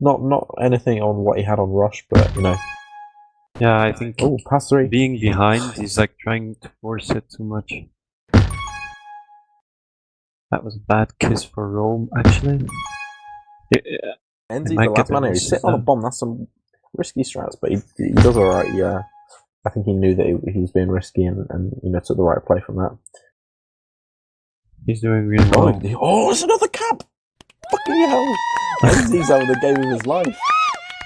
Not anything on what he had on Rush, but Yeah, I think pass 3. Being behind, he's like trying to force it too much. That was a bad kiss for Rome, actually. NZ's the last man here. He's sitting on a bomb. That's some risky strats, but he does alright. Yeah, I think he knew that he was being risky and took the right play from that. He's doing really well. It's another cap! Fucking hell! NZ's having the game of his life.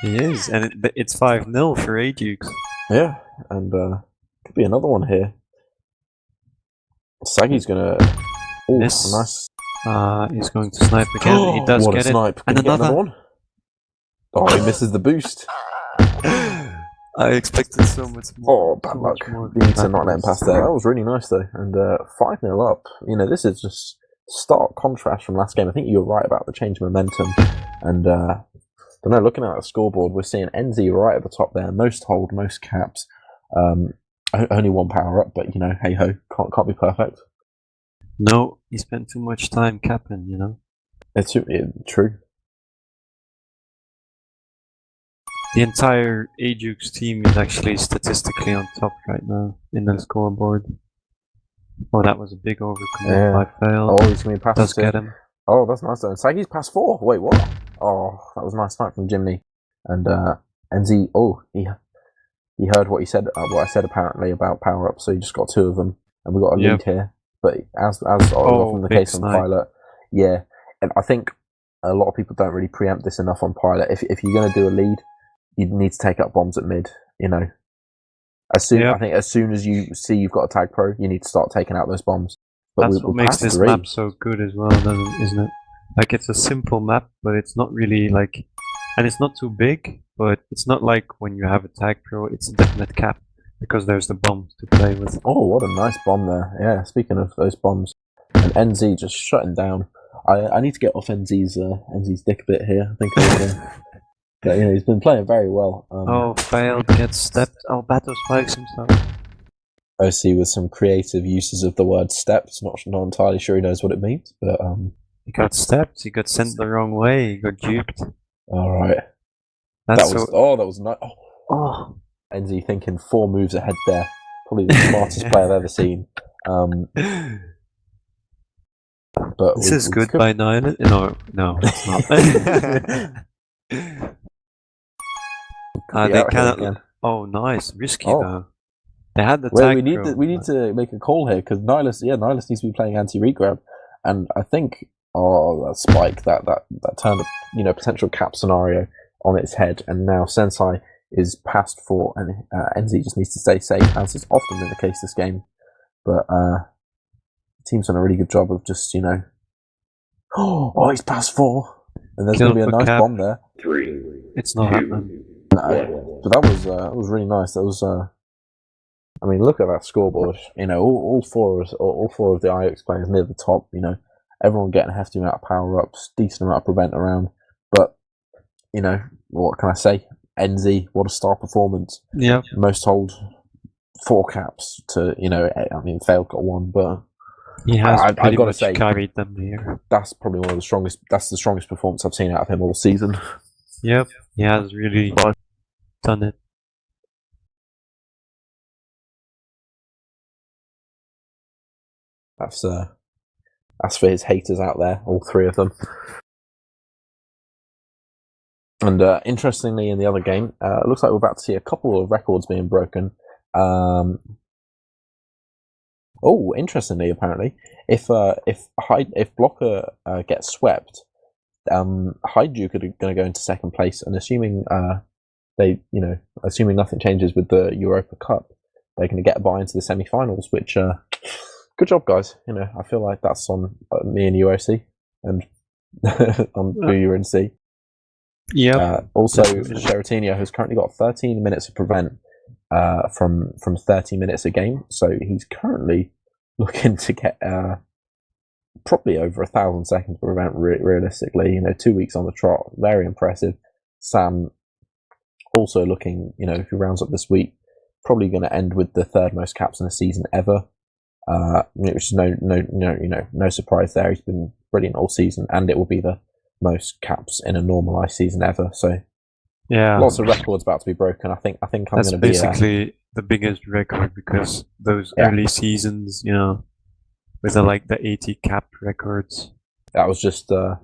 He is, and it's 5-0 for AJX. Yeah, and could be another one here. Sagi's gonna miss. Nice. He's going to snipe again. He does get snipe. it. And another one. He misses the boost. I expected so much more. Bad luck. We need to not let him pass there. That was really nice though. And 5-0 up. This is just stark contrast from last game. I think you were right about the change of momentum. And I don't know, looking at the scoreboard, we're seeing NZ right at the top there. Most hold, most caps. Only 1 power up, but hey ho, can't be perfect. No, he spent too much time capping. It's true. The entire AJX team is actually statistically on top right now in the scoreboard. Oh, that was a big overcommit by Fail. He's going to be passed. Does get him. Oh, that's nice though. Sagi's pass 4. Wait, what? Oh, that was a nice snipe from Jimmy. And NZ, he heard what he said, what I said apparently about power up, so he just got 2 of them, and we got a lead here. But as often the case on Pilot, yeah, and I think a lot of people don't really preempt this enough on Pilot. If you're going to do a lead, you need to take up bombs at mid. I think as soon as you see you've got a tag pro, you need to start taking out those bombs. But that's what makes this map so good as well, isn't it? Like, it's a simple map, but it's not really like, and it's not too big, but it's not like when you have a tag pro, it's a definite cap, because there's the bombs to play with. Oh, what a nice bomb there. Yeah, speaking of those bombs, and NZ just shutting down. I need to get off NZ's dick a bit here. I think but, he's been playing very well. Failed, gets stepped. Battle spikes himself. OC with some creative uses of the word stepped. Not entirely sure he knows what it means, but he got stepped. He got sent the wrong way. He got duped. All right. That was nice. Oh. NZ thinking 4 moves ahead there. Probably the smartest player I've ever seen. But this is good by Nihilus. No, it's not. They cannot. Again. Oh, nice, risky though. They had the tag. We need to make a call here because Nihilus needs to be playing anti-regrab, and I think Oh, that spike, that turned a potential cap scenario on its head, and now Sensei is passed for, and NZ just needs to stay safe, as is often been the case this game. But the team's done a really good job of just, oh, he's passed 4, and there's going to be a nice bomb there. 3. It's not happening. No, but that was really nice. That was, I mean, look at that scoreboard. All four of the AJX players near the top. Everyone getting a hefty amount of power ups, decent amount of prevent around. But what can I say? NZ, what a star performance. Yeah. Most hold 4 caps to Failed got 1, but he has I've got to say carried them here. That's probably one of the strongest. That's the strongest performance I've seen out of him all season. Yep, he has really done it. That's for his haters out there, all 3 of them. And interestingly, in the other game, it looks like we're about to see a couple of records being broken. Interestingly, apparently, if Blocker gets swept, Haiduke are going to go into second place, and assuming assuming nothing changes with the Europa Cup, they're going to get a buy into the semi-finals. Which, good job, guys. I feel like that's on me and UOC, and on UNC. Yeah. Also, Sheratinho has currently got 13 minutes of prevent from 30 minutes a game, so he's currently looking to get probably over 1,000 seconds of prevent. Realistically, 2 weeks on the trot, very impressive. Sam also looking, if he rounds up this week, probably going to end with the 3rd most caps in a season ever. Which is no surprise there. He's been brilliant all season, and it will be the most caps in a normalized season ever. So yeah, lots of records about to be broken. I think I'm going to be basically the biggest record, because those early seasons, with the 80 cap records. That was just that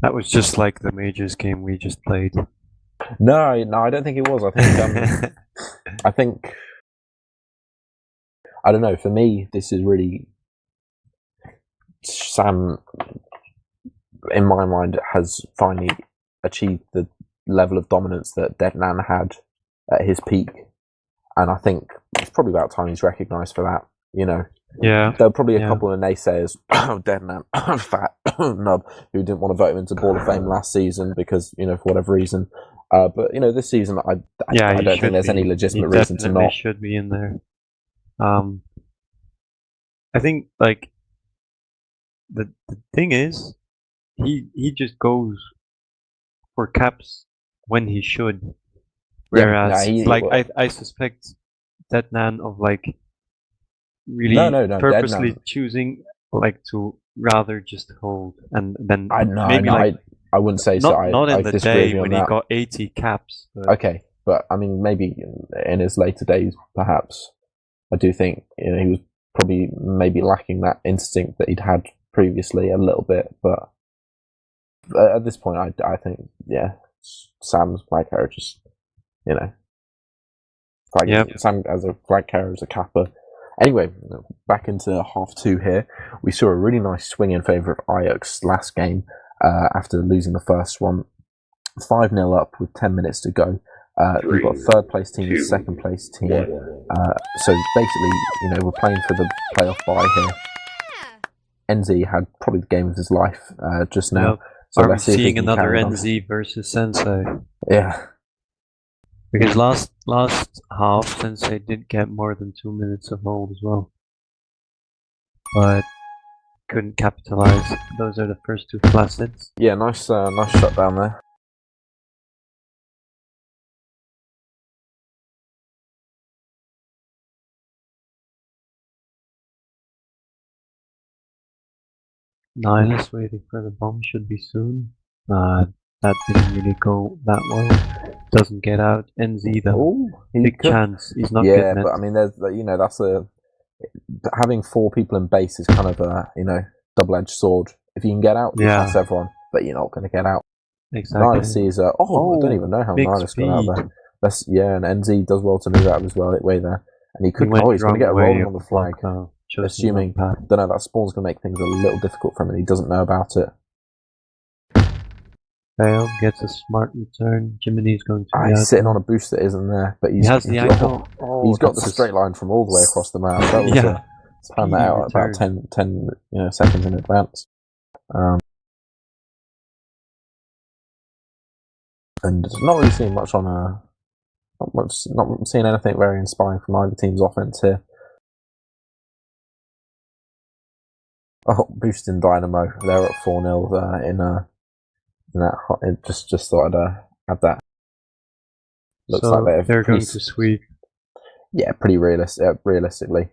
was just like the majors game we just played. No, I don't think it was. I think I don't know. For me, this is really Sam, in my mind, has finally achieved the level of dominance that Deadnan had at his peak, and I think it's probably about time he's recognised for that. Yeah. There were probably a couple of naysayers, Deadnan, fat nub, who didn't want to vote him into Ball of Fame last season because for whatever reason. But this season, I don't think there's any legitimate reason to not. He should be in there. I think the thing is, he just goes for caps when he should, whereas I suspect Deadnan of really purposely choosing to rather just hold, and then I wouldn't say so. Not in the day when he that. got 80 caps. Okay, but I mean, maybe in his later days, perhaps I do think he was probably maybe lacking that instinct that he'd had previously a little bit. But at this point, I think Sam's flag carrier just Sam as a flag carrier as a capper. Anyway, back into half 2 here. We saw a really nice swing in favour of AJX last game after losing the first one. 5-0 up with 10 minutes to go. We've got 3rd place team and 2nd place team. So basically, we're playing for the playoff bye here. NZ had probably the game of his life just now. Yep. So are we let's see seeing if another NZ versus Sensei? Yeah. Because last half, Sensei did get more than 2 minutes of hold as well, but couldn't capitalize. Those are the first 2 flaccid. Yeah, nice shutdown there. Nihilus waiting for the bomb, should be soon. That didn't really go that well. Doesn't get out. NZ though. Big chance. He's not getting it. But I mean, there's that's having 4 people in base is kind of a double-edged sword. If you can get out, that's everyone. But you're not going to get out. Exactly. Nihilus is I don't even know how Nihilus got out there. And NZ does well to move out of his way there, and he could. He's going to get a roll on the flag. assuming don't know that spawn's going to make things a little difficult for him, and he doesn't know about it. Fail, gets a smart return. Jiminy's going to. He's sitting on a boost that isn't there, but he has the angle. He's got the straight line from all the way across the map. That was planned that out about 10 seconds in advance. And not really seeing much on not seeing anything very inspiring from either team's offense here. Oh, boosting Dynamo. They're at 4-0 in that. Just thought I'd add that. Looks like they're going to sweep. Yeah, pretty realistically.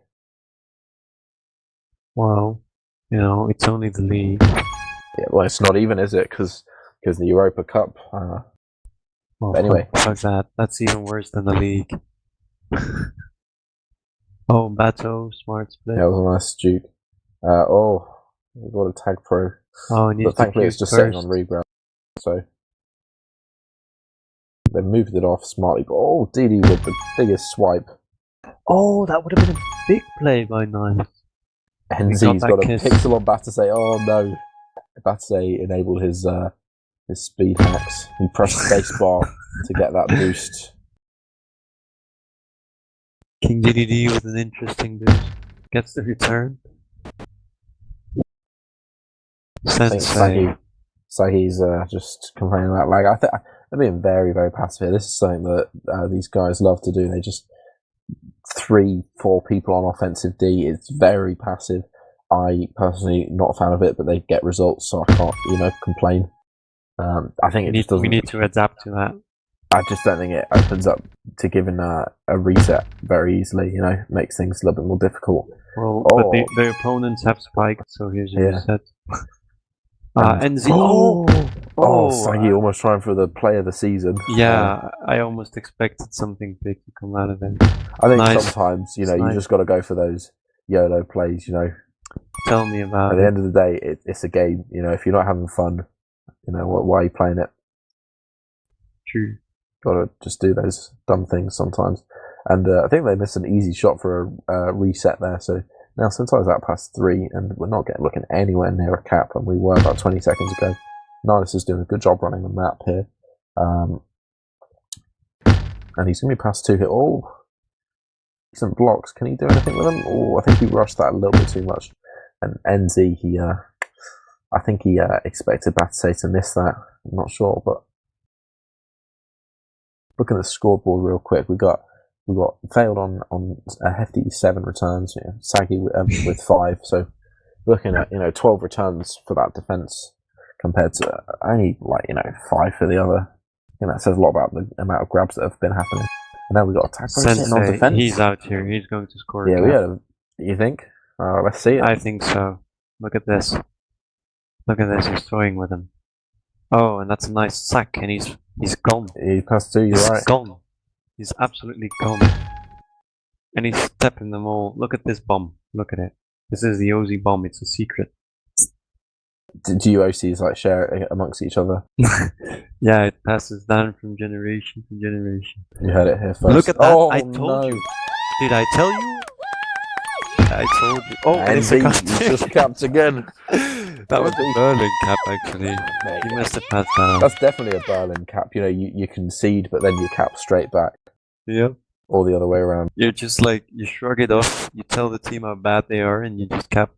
Well, it's only the league. Yeah, well, it's not even, is it? Because the Europa Cup. Well, anyway, fuck that. That's even worse than the league. Oh, Bato, smart split. Yeah, it was a nice juke. We got a tag pro. Oh, but thankfully it's just sitting on regrab. So they moved it off smartly. Oh, DD with the biggest swipe. Oh, that would have been a big play by Niles. NZ's got a pixel on Batase. Oh no. Batase enabled his speed hacks. He pressed spacebar to get that boost. King DDD with an interesting boost. Gets the return. Sahi's just complaining about lag. I think they're being very, very passive here. This is something that these guys love to do. They just 3-4 people on offensive D. It's very passive. I personally not a fan of it, but they get results, so I can't, complain. I think we need to adapt to that. I just don't think it opens up to giving a reset very easily. Makes things a little bit more difficult. Well, but the opponents have spiked, so here's a reset. NZ. Sagi almost trying for the play of the season. Yeah, I almost expected something big to come out of it. I think sometimes, you just got to go for those YOLO plays, Tell me about it. At the end of the day, it's a game. If you're not having fun, why are you playing it? True. Got to just do those dumb things sometimes. And I think they missed an easy shot for a reset there. So now sometimes that past 3, and we're not looking anywhere near a cap, and we were about 20 seconds ago. Nidus is doing a good job running the map here. And he's going to be past 2 here. Oh, decent blocks. Can he do anything with them? Oh, I think he rushed that a little bit too much. And NZ, I think he expected Batase to miss that. I'm not sure, but looking at the scoreboard real quick, we got failed on a hefty 7 returns. Sagi with 5, so looking at 12 returns for that defense compared to only 5 for the other. That says a lot about the amount of grabs that have been happening. And now we got attack sitting on defense. He's out here. He's going to score. Yeah, you think? Let's see it. I think so. Look at this. Look at this. He's throwing with him. Oh, and that's a nice sack, and he's gone. He passed 2. You're right. He's gone. He's absolutely gone. And he's stepping them all. Look at this bomb. Look at it. This is the Ozzy bomb. It's a secret. Do you OCs share it amongst each other? Yeah, it passes down from generation to generation. You heard it here first. Look at that. Oh, I told you. Did I tell you? I told you. Oh, and it's a you just capped again. That was a Berlin cap, actually. Mate, you must have passed that. That's definitely a Berlin cap. You concede, but then you cap straight back. Yep. Or the other way around. You're just you shrug it off, you tell the team how bad they are, and you just cap.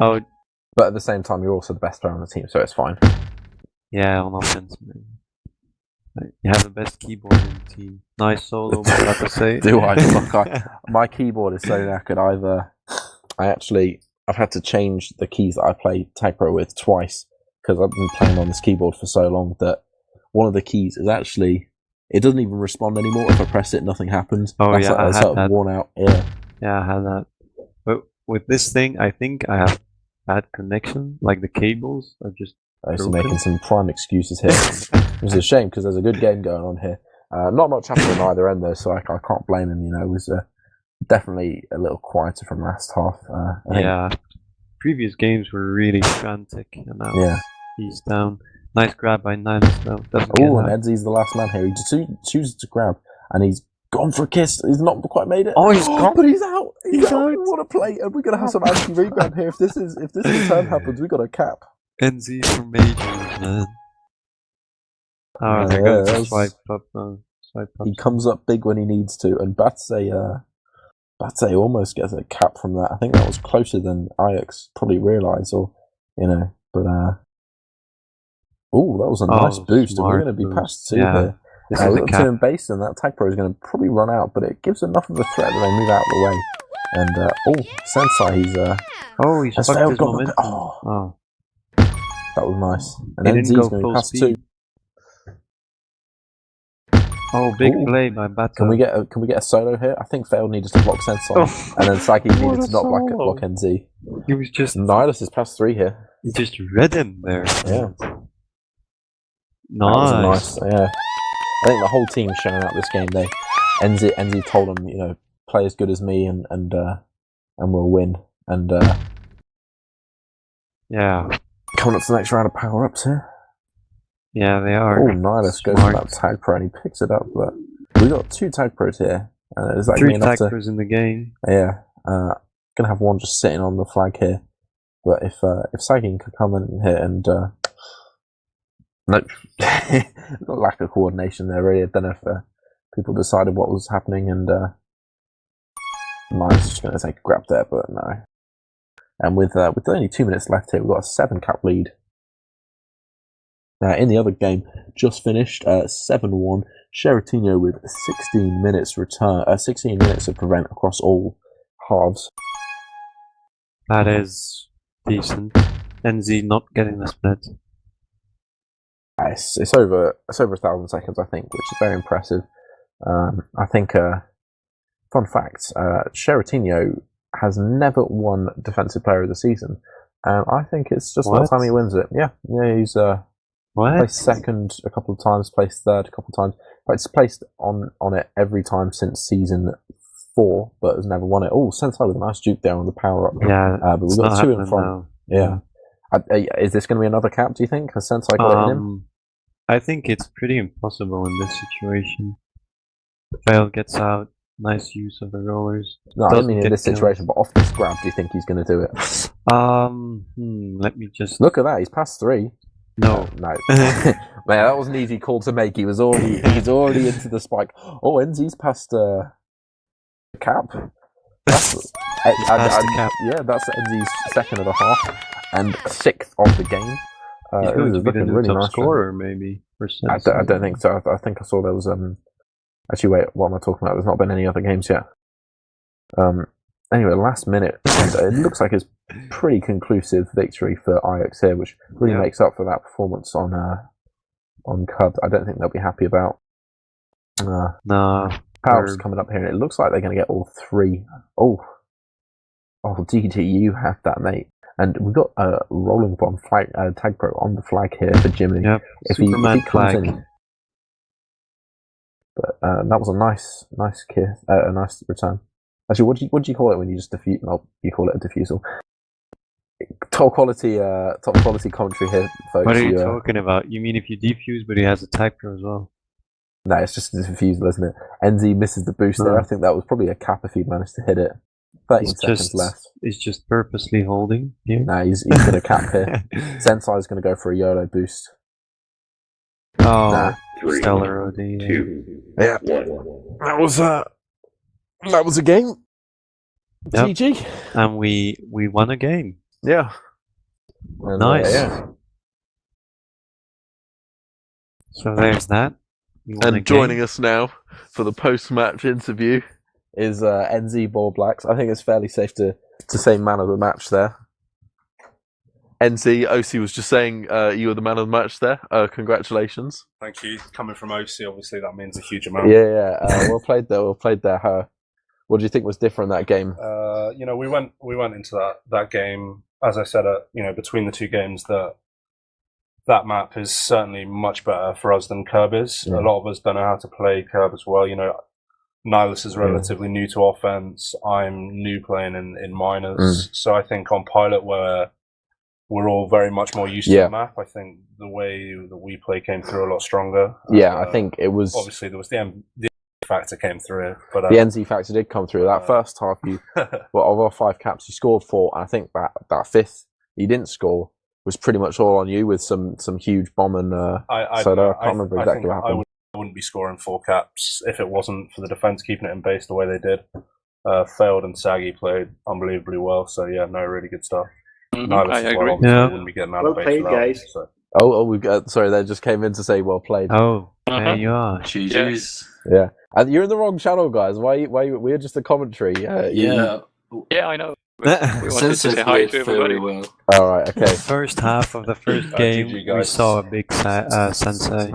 Oh. But at the same time, you're also the best player on the team, so it's fine. Yeah, on offense, man. You have the best keyboard in the team. Nice solo, but I have to say. Do I? Look, my keyboard is so knackered. I've had to change the keys that I play Tag Pro with twice because I've been playing on this keyboard for so long that one of the keys is actually, it doesn't even respond anymore. If I press it, nothing happens. Oh, that's yeah, I had that. Worn out. Yeah. Yeah, I had that. But with this thing, I think I have bad connection. Like the cables are just. I was making some prime excuses here. It's a shame because there's a good game going on here. Not much happened on either end though, so I can't blame him. It was definitely a little quieter from last half. Yeah, previous games were really frantic, and now he's down. Nice grab by Nidus though. Oh, and Edsy's the last man here. He chooses to grab, and he's Gone for a kiss. He's not quite made it. Oh, he's gone. But he's out. He's out. What a play! And we're gonna have some anti-rebound here. If this return happens, we got a cap. NZ for majors, man. Oh, they're going to swipe up. He comes up big when he needs to, and Batse almost gets a cap from that. I think that was closer than AJX probably realised, or but oh, that was a nice boost. And we're going to be past 2 here. This is a cap. In base, and that tag pro is going to probably run out, but it gives enough of a threat that they move out of the way. And Sensei, he's fucked his momentum. Oh, that was nice. And then Z's going to be past 2. Oh, big play by Bata. Can we get a solo here? I think Fail needed to block Sensei, and then Saki needed to not block NZ. He was just Nihilus is past 3 here. He just read him there. Yeah. Nice. Yeah. I think the whole team's showing out this game. NZ told them, play as good as me, and we'll win. And yeah, coming up to the next round of power ups here. Yeah, they are. Oh, Nihilus goes for that tag pro and he picks it up. But we got 2 tag pros here. Is that 3 tag pros in the game. Yeah, gonna have one just sitting on the flag here. But if Sagan could come in here and lack of coordination there, really. I don't know if people decided what was happening, and Nihilus just going to take a grab there, but no. And with only 2 minutes left here, we've got a 7 cap lead. In the other game, just finished 7-1. Sheratinho with 16 minutes of prevent across all halves. That is decent. NZ not getting the split. It's over 1,000 seconds, I think, which is very impressive. I think, fun fact, Sheratinho has never won Defensive Player of the Season. I think it's just the time he wins it. Yeah, he's placed second a couple of times, placed third a couple of times. But it's placed on it every time since Season 4, but has never won it. Oh, Sensei with a nice juke there on the power-up. Yeah, but we've got 2 in front. Yeah. Is this going to be another cap, do you think? Has Sensei got it in him? I think it's pretty impossible in this situation. Fail gets out. Nice use of the rollers. No, I don't mean in this situation, but off this grab, do you think he's going to do it? Let me just look at that. He's past 3. No. Man, that was an easy call to make. He's already into the spike. Oh, NZ's past cap. That's past the cap. Yeah, that's NZ's second of the half and 6th of the game. He's going to be the really top nice scorer, maybe. I don't think so. I think I saw there was actually, wait, what am I talking about? There's not been any other games yet. Anyway, last minute, it looks like it's pretty conclusive victory for AJX here, which really makes up for that performance on Cub. I don't think they'll be happy about. Power's coming up here, and it looks like they're going to get all 3. Oh, DT, you have that, mate. And we've got a rolling bomb flag, tag pro on the flag here for Jimmy. Yep, if he comes flag. in. But that was a nice kiss, a nice return. Actually, what do you call it when you just defuse? No, you call it a defusal. Top quality commentary here, folks. What are you talking about? You mean if you defuse, but he has a tag pro as well? No, it's just a defusal, isn't it? NZ misses the boost there. I think that was probably a cap if he managed to hit it. 13 seconds left. He's just purposely holding here. No, he's going to cap here. Sensei's going to go for a YOLO boost. Oh, 3, stellar OD. 2, yeah. 1. That was a game. Yep. GG. And we won a game. Yeah. And, nice. Yeah. So there's that. And joining us now for the post-match interview is NZ Ball Blacks. I think it's fairly safe to say man of the match there. NZ, OC was just saying you were the man of the match there. Congratulations. Thank you. Coming from OC, obviously that means a huge amount. Yeah. Well played there. What do you think was different that game? We went into that game, as I said, between the 2 games, that map is certainly much better for us than Curb is. Yeah. A lot of us don't know how to play Curb as well. Nihilus is relatively new to offense. I'm new playing in minors. So I think on Pilot, where we're all very much more used to the map, I think the way that we play came through a lot stronger. I think it was... Obviously, there was the factor came through. But the NZ factor did come through. That first half, of our 5 caps, you scored 4. And I think that fifth you didn't score was pretty much all on you with some huge bomb and Soda. I can't remember exactly what happened. I wouldn't be scoring 4 caps if it wasn't for the defence keeping it in base the way they did. Failed and Saggy played unbelievably well. So yeah, no, really good stuff. I agree. Yeah. Wouldn't be getting out Well of base played, without guys. them, so. Oh, we sorry, they just came in to say well played. Oh, there you are. GG's. Yeah, and you're in the wrong channel, guys. Why we're just a commentary. Yeah, I know. We wanted to say hi to everybody. All right, okay. First half of the first game, GG, we saw a big sensei.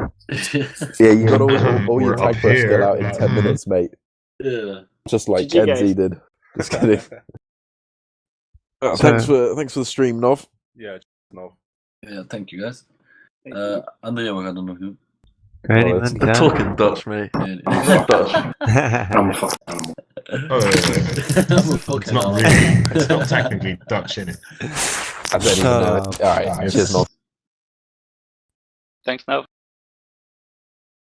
Yeah, you got all your tag push skill out in 10 minutes, mate. Yeah. Just like GG, NZ guys. did. Just kidding. Thanks for the stream, Nov. Yeah, no. Yeah, thank you guys. Andrea, we gaan er nog doen. Great, man. Yeah. Talking Dutch, mate. Dutch. I'm a fucking animal. Oh, it's not really. It's not technically Dutch, is it? I don't even know it. All right, cheers, Nov. Thanks, Nav.